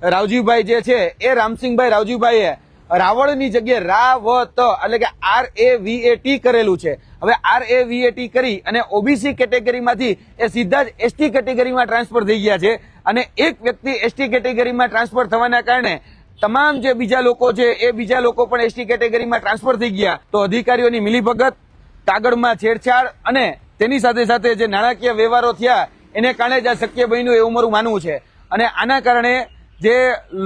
રાવજીભાઈ જે છે એ રામસિંહભાઈ રાવજીભાઈએ રાવળની જગ્યાએ રાવત એટલે કે RAVAT કરેલું છે। હવે RAVAT કરી અને OBC કેટેગરીમાંથી એ સીધા જ ST કેટેગરીમાં ટ્રાન્સફર થઈ ગયા છે અને એક વ્યક્તિ ST કેટેગરીમાં ટ્રાન્સફર થવાના કારણે તમામ જે બીજા લોકો છે એ બીજા લોકો પણ ST કેટેગરીમાં ટ્રાન્સફર થઈ ગયા। તો અધિકારીઓની મિલીભગત, કાગળમાં છેડછાડ અને તેની સાથે સાથે જે નાણાકીય વ્યવહારો થયા એને કારણે જ આ શક્ય બન્યું એવું મારું માનવું છે। અને આના કારણે જે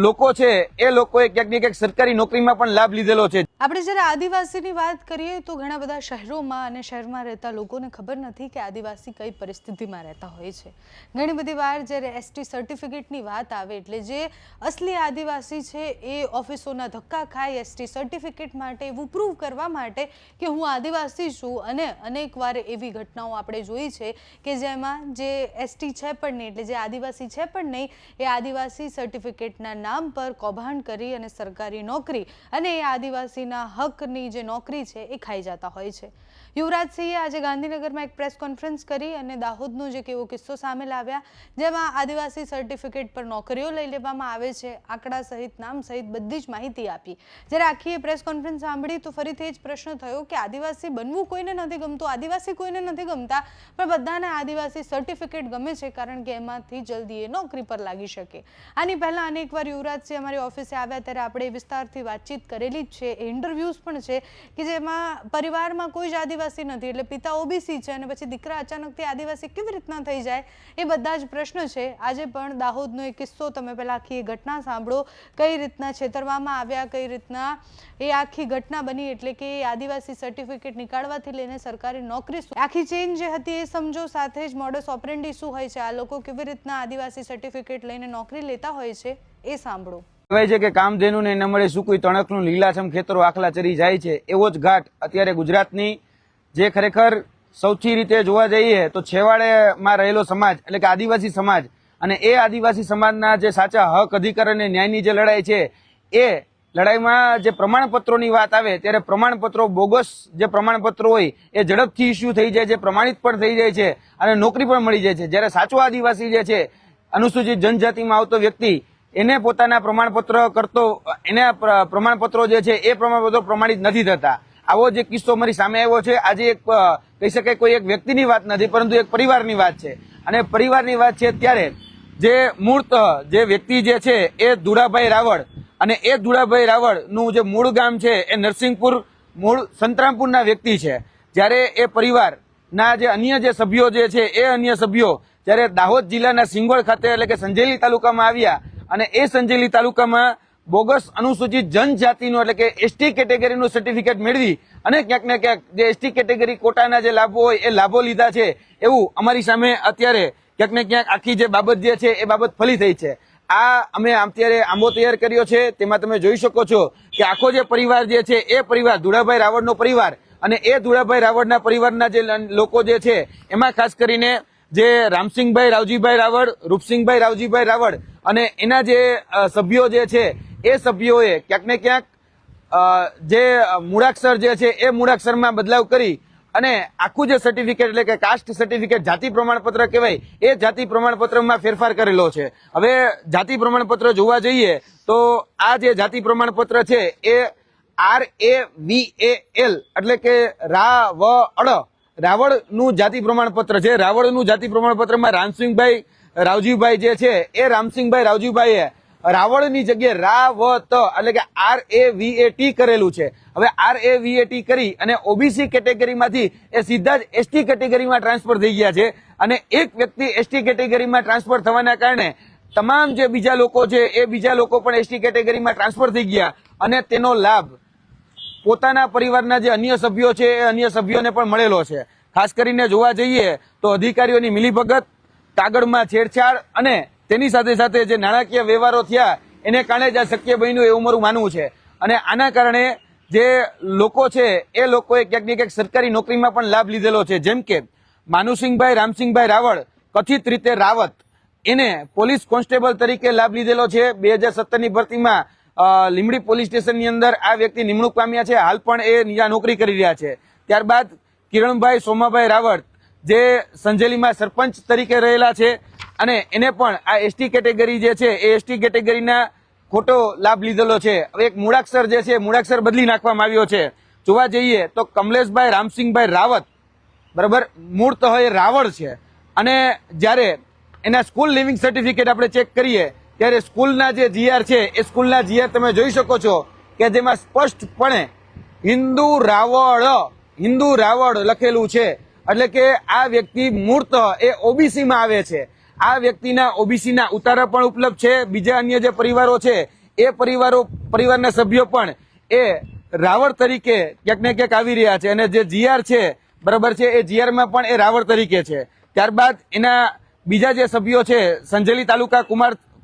લોકો છે એ લોકોએ ક્યાંક ને ક્યાંક સરકારી નોકરીમાં પણ લાભ લીધેલો છે। આપણે જ્યારે આદિવાસીની વાત કરીએ તો ઘણા બધા શહેરોમાં અને શહેરમાં રહેતા લોકોને ખબર નથી કે આદિવાસી કઈ પરિસ્થિતિમાં રહેતા હોય છે। ઘણી બધી વાર જ્યારે ST સર્ટિફિકેટની વાત આવે એટલે જે અસલી આદિવાસી છે એ ઓફિસોના ધક્કા ખાય ST સર્ટિફિકેટ માટે એવું પ્રૂવ કરવા માટે કે હું આદિવાસી છું। અને અનેકવાર એવી ઘટનાઓ આપણે જોઈ છે કે જેમાં જે ST છે પણ નહીં એટલે જે આદિવાસી છે પણ નહીં એ આદિવાસી સર્ટિફિકેટના નામ પર કૌભાંડ કરી અને સરકારી નોકરી અને એ આદિવાસી હકની જે નોકરી છે એ ખાઈ જતા હોય છે। યુવરાજસિંહે આજે ગાંધીનગરમાં એક પ્રેસ કોન્ફરન્સ કરી અને દાહોદનો જે કેવો કિસ્સો સામે લાવ્યા જેમાં આદિવાસી સર્ટિફિકેટ પર નોકરીઓ લઈ લેવામાં આવે છે, આંકડા સહિત નામ સહિત બધી જ માહિતી આપી। જ્યારે આખી એ પ્રેસ કોન્ફરન્સ સાંભળી તો ફરીથી જ પ્રશ્ન થયો કે આદિવાસી બનવું કોઈને નથી ગમતું, આદિવાસી કોઈને નથી ગમતા, પણ બધાને આદિવાસી સર્ટિફિકેટ ગમે છે કારણ કે એમાંથી જલ્દી એ નોકરી પર લાગી શકે। આની પહેલા અનેકવાર યુવરાજસિંહ અમારી ઓફિસે આવ્યા ત્યારે આપણે વિસ્તારથી વાતચીત કરેલી જ છે, ઇન્ટરવ્યુઝ પણ છે કે જેમાં પરિવારમાં કોઈ જ આદિવાસી નથી એટલે પિતા OBC છે અને પછી દીકરા અચાનકથી આદિવાસી કેવી રીતના થઈ જાય એ બધા જ પ્રશ્ન છે। આજે પણ દાહોદનો એક કિસ્સો તમે પહેલા આખી એ ઘટના સાંભળો, કઈ રીતના છેતરવામાં આવ્યા, કઈ રીતના એ આખી ઘટના બની એટલે કે આદિવાસી સર્ટિફિકેટ નીકાળવાથી લઈને સરકારી નોકરી આખી ચેન જે હતી એ સમજો, સાથે જ મોડસ ઓપરેન્ડી શું હોય છે, આ લોકો કેવી રીતના આદિવાસી સર્ટિફિકેટ લઈને નોકરી લેતા હોય છે એ સાંભળો। કહેવાય છે કે કામધેનુને ન મળે સૂકું તણખનું લીલાછમ ખેતરો આખલા ચરી જાય છે, એવો જ ઘાટ અત્યારે ગુજરાતની જે ખરેખર સૌથી રીતે જોવા જઈએ તો છેવાડેમાં રહેલો સમાજ એટલે કે આદિવાસી સમાજ અને એ આદિવાસી સમાજના જે સાચા હક, અધિકાર અને ન્યાયની જે લડાઈ છે એ લડાઈમાં જે પ્રમાણપત્રોની વાત આવે ત્યારે પ્રમાણપત્રો, બોગસ જે પ્રમાણપત્રો હોય એ ઝડપથી ઇસ્યુ થઈ જાય છે, પ્રમાણિત પણ થઈ જાય છે અને નોકરી પણ મળી જાય છે। જ્યારે સાચો આદિવાસી જે છે, અનુસૂચિત જનજાતિમાં આવતો વ્યક્તિ એને પોતાના પ્રમાણપત્ર કરતો એના પ્રમાણપત્રો જે છે એ પ્રમાણપત્રો પ્રમાણિત નથી થતા। આવો જે કિસ્સો મારી સામે આવ્યો છે। આજે એક કહી શકાય કોઈ એક વ્યક્તિની વાત નથી પરંતુ એક પરિવારની વાત છે અને પરિવારની વાત છે ત્યારે જે મૂળ જે વ્યક્તિ જે છે એ ધુડાભાઈ રાવળ અને એ ધુડાભાઈ રાવળનું જે મૂળ ગામ છે એ નરસિંહપુર મૂળ સંતરામપુરના વ્યક્તિ છે। જ્યારે એ પરિવારના જે અન્ય જે સભ્યો જે છે એ અન્ય સભ્યો જ્યારે દાહોદ જિલ્લાના સિંગવડ ખાતે એટલે કે સંજેલી તાલુકામાં આવ્યા અને એ સંજેલી તાલુકામાં બોગસ અનુસૂચિત જનજાતિનું એટલે કે ST કેટેગરીનું સર્ટિફિકેટ મેળવી અને ક્યાંક ને ક્યાંક જે ST કેટેગરી કોટાના જે લાભો હોય એ લાભો લીધા છે એવું અમારી સામે અત્યારે ક્યાંક ને ક્યાંક આખી જે બાબત જે છે એ બાબત ફલી થઈ છે। આ અમે અત્યારે આંબો તૈયાર કર્યો છે, તેમાં તમે જોઈ શકો છો કે આખો જે પરિવાર જે છે એ પરિવાર ધુડાભાઈ રાવળનો પરિવાર અને એ ધુડાભાઈ રાવળના પરિવારના જે લોકો જે છે એમાં ખાસ કરીને જે રામસિંહભાઈ રાવજીભાઈ રાવળ, રૂપસિંહભાઈ રાવજીભાઈ રાવળ અને એના જે સભ્યો જે છે એ સભ્યોએ ક્યાંક ને ક્યાંક જે મૂળાક્ષર જે છે એ મૂળાક્ષરમાં બદલાવ કરી અને આખું જે સર્ટિફિકેટ એટલે કે કાસ્ટ સર્ટિફિકેટ જાતિ પ્રમાણપત્ર કહેવાય એ જાતિ પ્રમાણપત્રમાં ફેરફાર કરેલો છે। હવે જાતિ પ્રમાણપત્ર જોવા જઈએ તો આ જે જાતિ પ્રમાણપત્ર છે એ RAVAL એટલે કે રાવળનું જાતિ પ્રમાણપત્ર છે। રાવળનું જાતિ પ્રમાણપત્રમાં રામસિંહભાઈ રાવજીભાઈ જે છે એ રામસિંહભાઈ રાવજીભાઈએ રાવળની જગ્યાએ રાવત એટલે કે RAVAT કરેલું છે। હવે RAVAT કરી અને OBC કેટેગરીમાંથી એ સીધા જ ST કેટેગરીમાં ટ્રાન્સફર થઈ ગયા છે અને એક વ્યક્તિ ST કેટેગરીમાં ટ્રાન્સફર થવાના કારણે તમામ જે બીજા લોકો છે એ બીજા લોકો પણ ST કેટેગરીમાં ટ્રાન્સફર થઈ ગયા અને તેનો લાભ પોતાના પરિવારના જે અન્ય સભ્યો છે એ અન્ય સભ્યોને પણ મળેલો છે। ખાસ કરીને જોવા જઈએ તો અધિકારીઓની મિલીભગત, કાગળમાં છેડછાડ અને તેની સાથે સાથે જે નાણાકીય વ્યવહારો થયા એને કારણે જ આ શક્ય બન્યું એવું મારું માનવું છે। અને આના કારણે જે લોકો છે એ લોકોએ ક્યાંક ને ક્યાંક સરકારી નોકરીમાં પણ લાભ લીધેલો છે। જેમ કે માનુસિંહભાઈ રામસિંહભાઈ રાવળ કથિત રીતે રાવત એને પોલીસ કોન્સ્ટેબલ તરીકે લાભ લીધેલો છે। 2017ની ભરતીમાં લીમડી પોલીસ સ્ટેશનની અંદર આ વ્યક્તિ નિમણૂક પામ્યા છે, હાલ પણ એ ત્યાં નોકરી કરી રહ્યા છે। ત્યારબાદ કિરણભાઈ સોમાભાઈ રાવળ જે સંજેલીમાં સરપંચ તરીકે રહેલા છે અને એને પણ આ એસટી કેટેગરી જે છે એ એસટી કેટેગરીના ખોટો લાભ લીધેલો છે. હવે એક મૂળાક્ષર જે છે મૂળાક્ષર બદલી નાખવામાં આવ્યો છે. જોવા જઈએ તો કમલેશભાઈ રામસિંહભાઈ રાવત બરાબર મૂળ તો એ રાવળ છે અને જ્યારે એના સ્કૂલ લિવિંગ સર્ટિફિકેટ આપણે ચેક કરીએ ત્યારે સ્કૂલના જે જીઆર છે એ સ્કૂલના જીઆર તમે જોઈ શકો છો કે જેમાં સ્પષ્ટપણે હિન્દુ રાવળ લખેલું છે. એટલે કે આ વ્યક્તિ મૂળત એ ઓબીસીમાં આવે છે. આ વ્યક્તિના ઓબીસીના ઉતારા પણ ઉપલબ્ધ છે. બીજા અન્ય જે પરિવારો છે એ પરિવારના સભ્યો પણ એ રાવળ તરીકે ક્યાંક ને ક્યાંક આવી રહ્યા છે અને જે જીઆર છે બરાબર છે એ જીઆરમાં પણ એ રાવળ તરીકે છે. ત્યારબાદ એના બીજા જે સભ્યો છે સંજેલી તાલુકા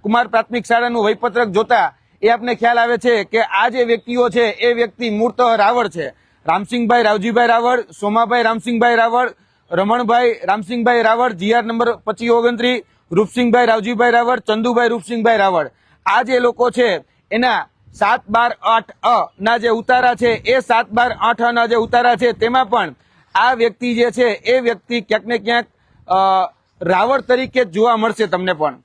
કુમાર પ્રાથમિક શાળાનું વહીપત્રક જોતા એ આપને ખ્યાલ આવે છે કે આ જે વ્યક્તિઓ છે એ વ્યક્તિ મૂળત રાવળ છે. Ramsinhbhai Ravjibhai Raval, Somabhai Ramsinhbhai Raval, Ramanbhai Ramsinhbhai Raval, GR number 2529, Rupsinhbhai Ravjibhai Raval, Chandubhai Rupsinhbhai Raval. આ જે લોકો છે એના 7/12/8 ના જે ઉતારા છે એ 7/12/8 ના જે ઉતારા છે તેમાં પણ આ વ્યક્તિ જે છે એ વ્યક્તિ ક્યાંક ને ક્યાંક રાવળ તરીકે જ જોવા મળશે તમને. પણ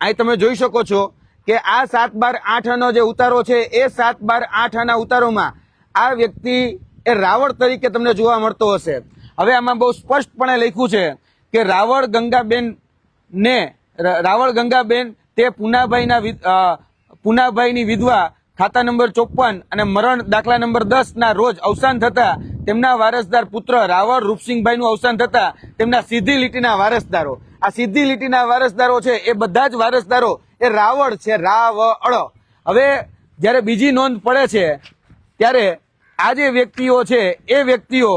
અહીં તમે જોઈ શકો છો કે આ 7/12/8 નો જે ઉતારો છે એ 7/12/8 ના ઉતારોમાં આ વ્યક્તિ એ રાવળ તરીકે તમને જોવા મળતો હશે. હવે આમાં બહુ સ્પષ્ટપણે લખ્યું છે કે રાવળ ગંગાબેન તે પુનાભાઈની વિધવા ખાતા નંબર 54 અને મરણ દાખલા નંબર 10 ના રોજ અવસાન થતા તેમના વારસદાર પુત્ર રાવળ રૂપસિંહભાઈનું અવસાન થતા તેમના સીધી લીટીના વારસદારો. આ સીધી લીટીના વારસદારો છે એ બધા જ વારસદારો એ રાવળ છે, રાવળ. હવે જ્યારે બીજી નોંધ પડે છે ત્યારે આ જે વ્યક્તિઓ છે એ વ્યક્તિઓ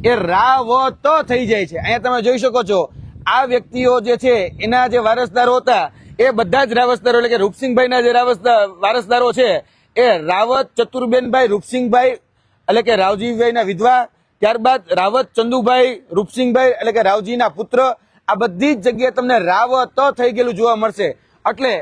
એ રાવત થઈ જાય છે. અહીંયા તમે જોઈ શકો છો આ વ્યક્તિઓ જે છે એના જે વારસદારો હતા એ બધા જ વારસદારો એટલે કે રૂપસિંહભાઈના જે વારસદારો છે એ રાવત ચતુરબેનભાઈ રૂપસિંહભાઈ એટલે કે રાવજીભાઈના વિધવા, ત્યારબાદ રાવત ચંદુભાઈ રૂપસિંહભાઈ એટલે કે રાવજીના પુત્ર. આ બધી જ જગ્યાએ તમને રાવત થઈ ગયેલું જોવા મળશે. એટલે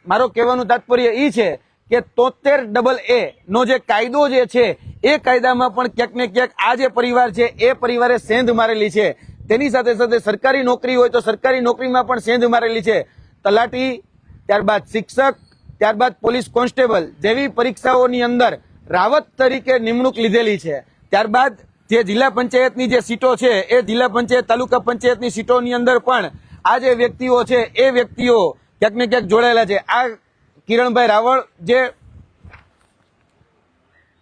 મારો કહેવાનું તાત્પર્ય એ છે કે 73AA નો જે કાયદો જે છે એ કાયદામાં પણ ક્યાંક ને ક્યાંક આ જે પરિવાર છે એ પરિવારે સેંધ મારેલી છે. તેની સાથે સાથે સરકારી નોકરી હોય તો સરકારી નોકરીમાં પણ સેંધ મારેલી છે. તલાટી, ત્યારબાદ શિક્ષક, ત્યારબાદ પોલીસ કોન્સ્ટેબલ જેવી પરીક્ષાઓની અંદર રાવત તરીકે નિમણૂક લીધેલી છે. ત્યારબાદ જે જિલ્લા પંચાયતની જે સીટો છે એ જિલ્લા પંચાયત તાલુકા પંચાયતની સીટોની અંદર પણ આ જે વ્યક્તિઓ છે એ વ્યક્તિઓ ક્યાંક ને ક્યાંક જોડાયેલા છે. આ કિરણભાઈ રાવળ જે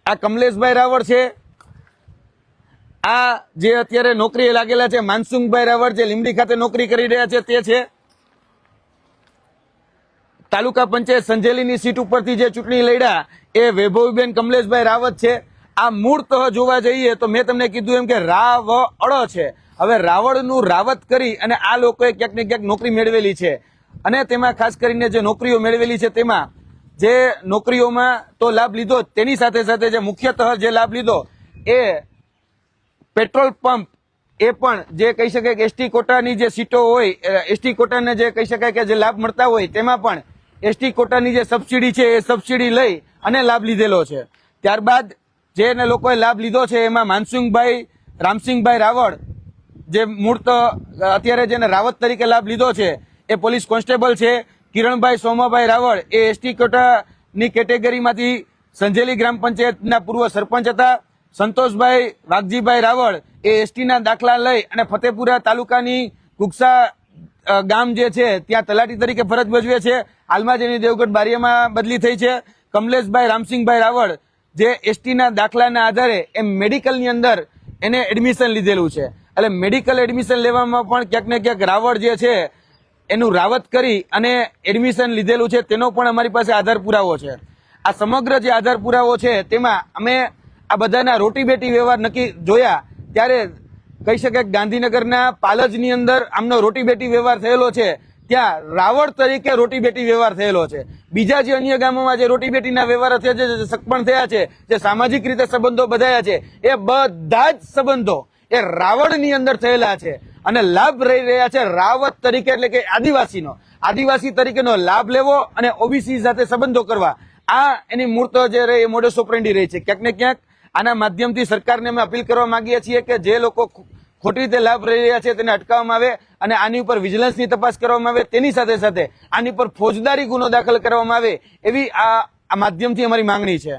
આ કમલેશભાઈ રાવળ છે, આ જે અત્યારે નોકરીએ લાગેલા છે માનસુંગભાઈ રાવળ જે લીંબડી ખાતે નોકરી કરી રહ્યા છે તે છે. તાલુકા પંચાયત સંજેલીની સીટ ઉપરથી જે ચૂંટણી લડ્યા એ વૈભવીબેન કમલેશભાઈ રાવત છે. આ મૂળ તો જોવા જઈએ તો મેં તમને કીધું એમ કે રાવળ છે. હવે રાવળનું રાવત કરી અને આ લોકોએ ક્યાંક ને ક્યાંક નોકરી મેળવેલી છે અને તેમાં ખાસ કરીને જે નોકરીઓ મેળવેલી છે તેમાં જે નોકરીઓમાં તો લાભ લીધો તેની સાથે સાથે જે મુખ્યતઃ જે લાભ લીધો એ પેટ્રોલ પંપ એ પણ જે કહી શકાય કે એસટી કોટાની જે સીટો હોય એસટી કોટાને જે કહી શકાય કે જે લાભ મળતા હોય તેમાં પણ એસટી કોટાની જે સબસિડી છે એ સબસિડી લઈ અને લાભ લીધેલો છે. ત્યારબાદ જેને લોકોએ લાભ લીધો છે એમાં માનસુંગભાઈ રામસિંહભાઈ રાવળ જે મૂળ તો અત્યારે જેને રાવત તરીકે લાભ લીધો છે એ પોલીસ કોન્સ્ટેબલ છે. કિરણભાઈ સોમાભાઈ રાવળ એ એસટી કોટાની કેટેગરીમાંથી સંજેલી ગ્રામ પંચાયતના પૂર્વ સરપંચ હતા. સંતોષભાઈ વાઘજીભાઈ રાવળ એ એસટીના દાખલા લઈ અને ફતેપુરા તાલુકાની કુકસા ગામ જે છે ત્યાં તલાટી તરીકે ફરજ ભજવે છે. હાલમાં જેની દેવગઢ બારિયામાં બદલી થઈ છે. કમલેશભાઈ રામસિંહભાઈ રાવળ જે એસટીના દાખલાના આધારે એ મેડિકલની અંદર એને એડમિશન લીધેલું છે. એટલે મેડિકલ એડમિશન લેવામાં પણ ક્યાંક ને ક્યાંક રાવળ જે છે એનું રાવત કરી અને એડમિશન લીધેલું છે તેનો પણ અમારી પાસે આધાર પુરાવો છે. આ સમગ્ર જે આધાર પુરાવો છે તેમાં અમે આ બધાના રોટી બેટી વ્યવહાર નક્કી જોયા ત્યારે કહી શકાય ગાંધીનગરના પાલજની અંદર આમનો રોટી બેટી વ્યવહાર થયેલો છે. ત્યાં રાવળ તરીકે રોટી બેટી વ્યવહાર થયેલો છે. બીજા જે અન્ય ગામોમાં જે રોટી બેટીના વ્યવહાર થયા છે, જે સગપણ થયા છે, જે સામાજિક રીતે સંબંધો બંધાયા છે એ બધા જ સંબંધો એ રાવળની અંદર થયેલા છે અને લાભ રહી રહ્યા છે રાવત તરીકે એટલે કે આદિવાસી તરીકેનો લાભ લેવો અને ઓબીસી સાથે સંબંધો કરવા. આ એની મૂર્ત જે રહી એ મોડસ ઓપરેન્ડી રહી છે. ક્યાંક ને ક્યાંક આના માધ્યમથી સરકારને અમે અપીલ કરવા માંગીએ છીએ કે જે લોકો ખોટી રીતે લાભ લઈ રહ્યા છે તેને અટકાવવામાં આવે અને આની ઉપર વિજિલન્સની તપાસ કરવામાં આવે, તેની સાથે સાથે આની પર ફોજદારી ગુનો દાખલ કરવામાં આવે એવી આ માધ્યમથી અમારી માંગણી છે.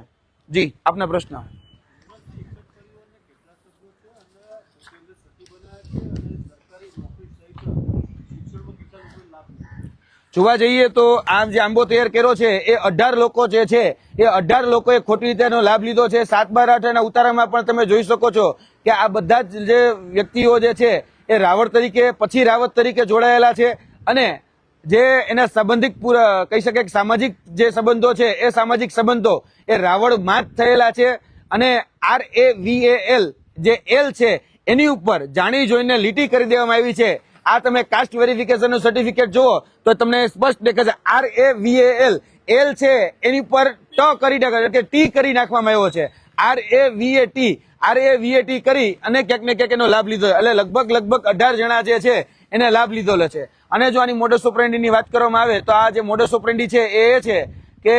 જી, આપના પ્રશ્ન. જોવા જઈએ તો આ જે આંબો તૈયાર કર્યો છે એ 18 લોકો જે છે એ 18 લોકોએ ખોટી રીતે એનો લાભ લીધો છે. 7/8 ના ઉતારામાં પણ તમે જોઈ શકો છો કે આ બધા જ જે વ્યક્તિઓ જે છે એ રાવળ તરીકે પછી રાવત તરીકે જોડાયેલા છે અને જે એના સંબંધિત કહી શકાય કે સામાજિક જે સંબંધો છે એ સામાજિક સંબંધો એ રાવળમાં જ થયેલા છે અને RAVAL જે એલ છે એની ઉપર જાણી જોઈને લીટી કરી દેવામાં આવી છે. આ તમે કાસ્ટ વેરિફિકેશનનું સર્ટિફિકેટ જુઓ તો તમને સ્પષ્ટ દેખાશે RAVAL એલ છે એની પર ટી કરી નાખવામાં આવ્યો છે. RAVAT કરી અને ક્યાંક ને ક્યાંક એનો લાભ લીધો એટલે લગભગ 18 જણા જે છે એને લાભ લીધેલો છે. અને જો આની મોડસ ઓપરેન્ડીની વાત કરવામાં આવે તો આ જે મોડસ ઓપરેન્ડી છે એ છે કે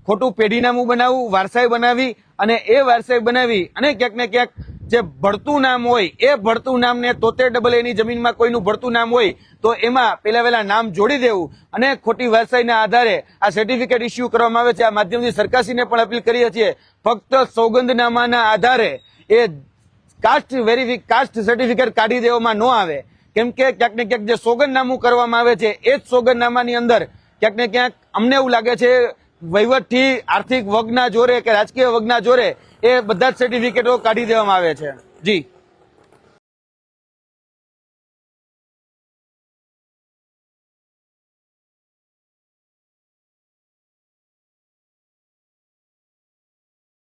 ખોટું પેઢીનામું બનાવવું, વારસાઈ બનાવી અને એ વારસાઈ બનાવી અને ક્યાંક ને ક્યાંક જે ભળતું નામ હોય એ ભળતું નામને 73 એની જમીનમાં કોઈનું ભળતું નામ હોય તો એમાં પેલા નામ જોડી દેવું અને ખોટી વારસાઈના આધારે આ સર્ટિફિકેટ ઇસ્યુ કરવામાં આવે છે. આ માધ્યમથી સરકારશ્રીને પણ અપીલ કરીએ છીએ ફક્ત સોગંદનામાના આધારે એ કાસ્ટ સર્ટિફિકેટ કાઢી દેવામાં ન આવે, કેમ કે ક્યાંક ને ક્યાંક જે સોગંદનામું કરવામાં આવે છે એ જ સોગંદનામાની અંદર ક્યાંક ને ક્યાંક અમને એવું લાગે છે વહીવટથી આર્થિક વગના જોરે કે રાજકીય વગના જોરે એ બધા જ સર્ટિફિકેટો કાઢી દેવામાં આવે છે. જી.